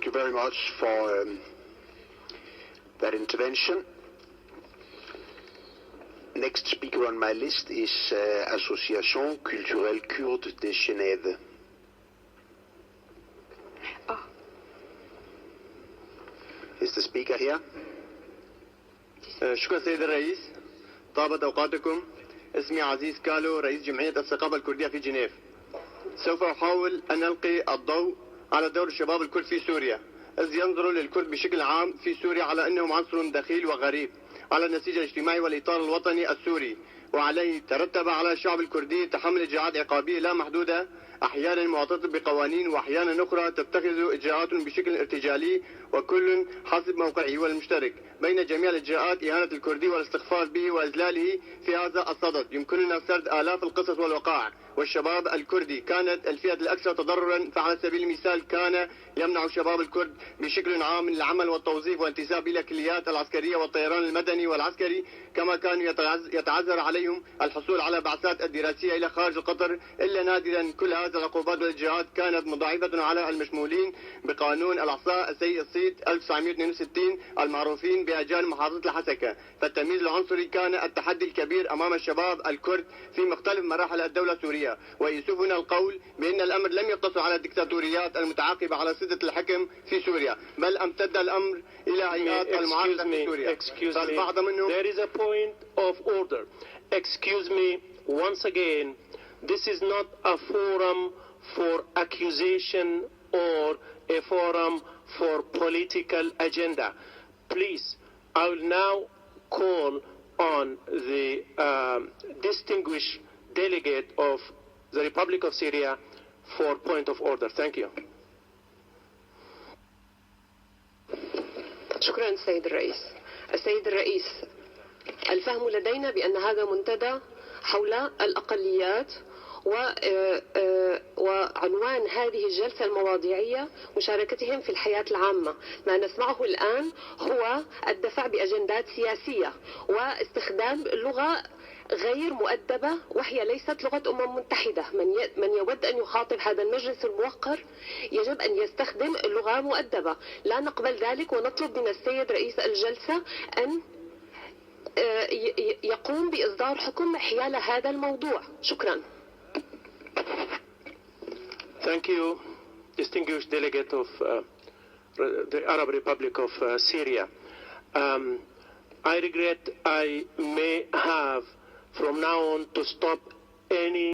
you very much for that intervention. Next speaker on my list is Association Culturelle Kurde de Genève. Is the speaker here? شكرا سيد الرئيس. طابت أوقاتكم. اسمي عزيز كالو، رئيس جمعية الثقافة الكردية في جنيف. سوف أحاول أن ألقي الضوء على دور الشباب الكرد في سوريا، إذ ينظروا للكرد بشكل عام في سوريا على أنهم عنصر دخيل وغريب على النسيج الاجتماعي والإطار الوطني السوري، وعليه ترتب على الشعب الكردي تحمل إجراءات عقابية لا محدودة، أحيانا معترضة بقوانين وأحيانا أخرى تتخذ إجراءات بشكل ارتجالي، وكل حسب موقعه والمشترك بين جميع الإجراءات إهانة الكردي والاستخفاف به وإذلاله. في هذا الصدد يمكننا سرد آلاف القصص والوقائع. والشباب الكردي كانت الفئة الأكثر تضررا، فعلى سبيل المثال كان يمنع الشباب الكرد بشكل عام من العمل والتوظيف والانتساب إلى الكليات العسكرية والطيران المدني والعسكري، كما كانوا يتعذر عليهم الحصول على بعثات الدراسية إلى خارج قطر، إلا نادرا. كل هذه العقوبات والإجراءات كانت مضاعفة على المشمولين بقانون الأعصاء السيء الصيد 1962 المعروفين بأجانب محافظة الحسكة. فالتمييز العنصري كان التحدي الكبير أمام الشباب الكرد في مختلف مراحل الدولة السورية. ويسوفنا القول بأن الأمر لم يقتصر على الدكتاتوريات المتعاقبة على سدة الحكم في سوريا، بل امتد الأمر إلى هيئات المعارضة في سوريا. فالبعض منهم There is a point of order. Excuse me once again. This is not a forum for accusation or a forum for political agenda. Please, I will now call on the distinguished delegate of the Republic of Syria for point of order. Thank you. شكرا سيد الرئيس. السيد الرئيس، الفهم لدينا بأن هذا منتدى حول الأقليات، وعنوان هذه الجلسة المواضيعية مشاركتهم في الحياة العامة. ما نسمعه الآن هو الدفع بأجندات سياسية واستخدام لغة غير مؤدبة، وهي ليست لغة متحدة. من يود أن يخاطب هذا المجلس الموقر يجب أن يستخدم لغة مؤدبة. لا نقبل ذلك، ونطلب من السيد رئيس الجلسة أن يقوم بإصدار حكم حيال هذا الموضوع. شكرا. Thank you, distinguished delegate of the Arab Republic of Syria. I regret I may have from now on to stop any